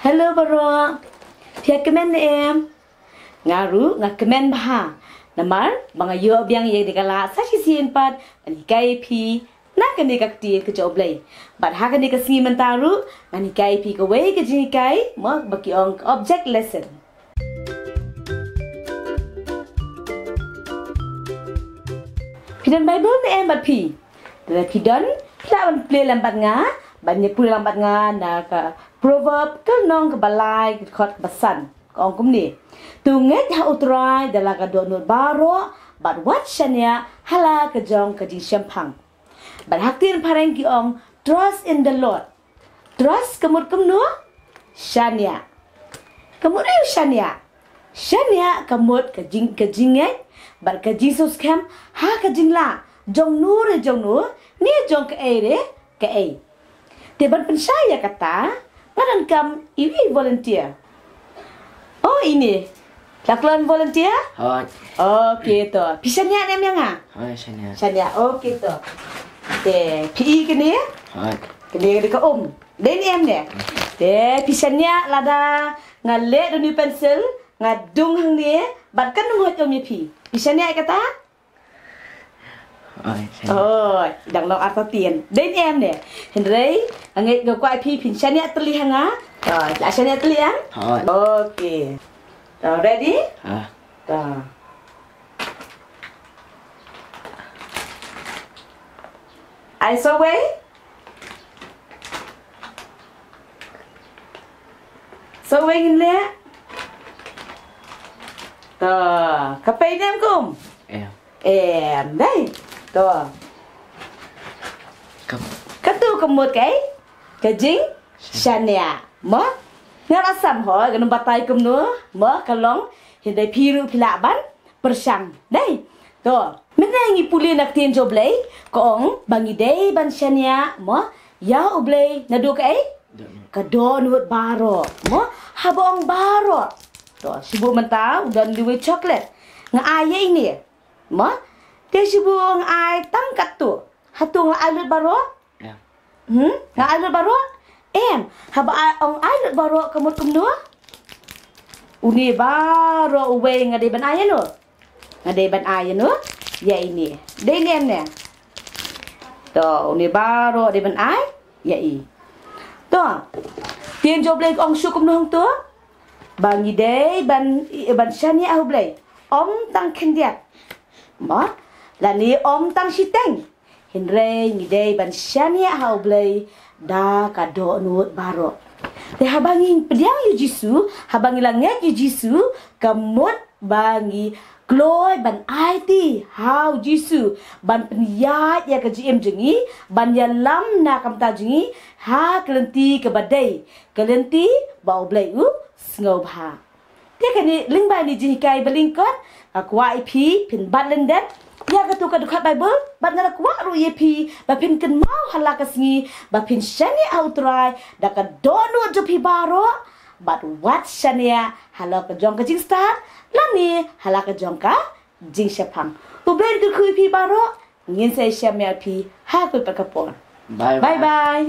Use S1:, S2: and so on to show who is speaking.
S1: Hello baro. Pia kemen em. Ngaru ngak kemen bah. Namar banga yo biang ye dikala sashi sin pat ani kai pi na kani kak ti ke joblay. Bat ha kani ka singi mentaru ani kai pi ko we ke jini kai mo baki ong object lesson. Pidan Bible ni em bat pi. Dari pidan kita ban play lambat nga, ban ye pul lambat nga na ka proverb ke nong ke balai ke khot basan. Kong kum ni. Tunget ha utrai dala ka donut baro bat wat shania hala ke jong ke jing syampang. Bat haktin pareng ki ong trust in the Lord. Trust kemut kemnu shania. Kemut ayu shania. Shania kemut ke jinget bat ke Jesus kem ha ke jing la jong nur ni jong ke ere ke ai. Teban pensaya kata padan kam iwi volunteer. Oh ini. Lakukan volunteer?
S2: Hoi.
S1: Okey tu. Pisanya nem yang ah?
S2: Hoi Shania.
S1: Shania. Okey tu. Te pi kini?
S2: Hoi.
S1: Kini ke Den em ne. Te pisanya lada ngale duni pensel ngadung hang ni batkan ngot om pi. Pisanya kata?
S2: Hoi Shania.
S1: Oh, dang lo arta tien. Den em ne. Hendrei ngai go kwai pi pisanya teli hang ah. La Shania teli ah?
S2: Hoi.
S1: Okey. Ready?
S2: Ah.
S1: Dah. I saw way. So way in there. Dah. Kapai nem kum. Đây. Dah.
S2: Cầm.
S1: Katu kemut kai. Kajing. Shania. Mo. Ngarasam ho ganun batay kum no. Mo kalong. Hindai piru pilaban. Persang. Đây. Dah. Menangi puli nak tien joblay. Koong bangi day ban Shania. Mo. Ya oblay. Nadu kai. Kado nuot baro. Mo. Habong baro. Dah. Sibu mentau. Dan duwe coklat. Ngaya ini. Mo. Dia sibu ngai tangkat tu. Hatu ngai lut baro.
S2: Ya.
S1: Ngai lut baro. Em, haba ong ailut baro kemut kemnu? Uni baro uwe ngade ban aya no. Ngade ban aya no? Ya ini. De nem ne. To, uni baro de ban ai? Ya i. To. Tien joblay ong syukum nong tu. Bangi de ban Shania ahu blay. Om tang kendiat. Ma, lani om tang siteng. Hinre ngide ban Shania ahu blay. Da kado nuot baro. Te habangi pediang yu jisu, habangi langet yu jisu, kemut bangi kloy ban IT, how jisu, ban peniyat ya ke GM jengi, ban ya lam na kamta jengi, ha kelenti ke badai, kelenti bau blai sngau bha. Te kani lingba ni jikai belingkot, akwa IP pin bat lendet, ya katu kadukat Bible, bat ngara kwa ru yepi, bapin ken mau halaka singi, bapin Shania outrai, daka donu jopi baro, bat wat Shania halaka jongka jing start, lani halaka jongka jing syapang. Ublen ku pi baro, ngin sai syamel pi ha ku pakapon.
S2: Bye
S1: Bye bye.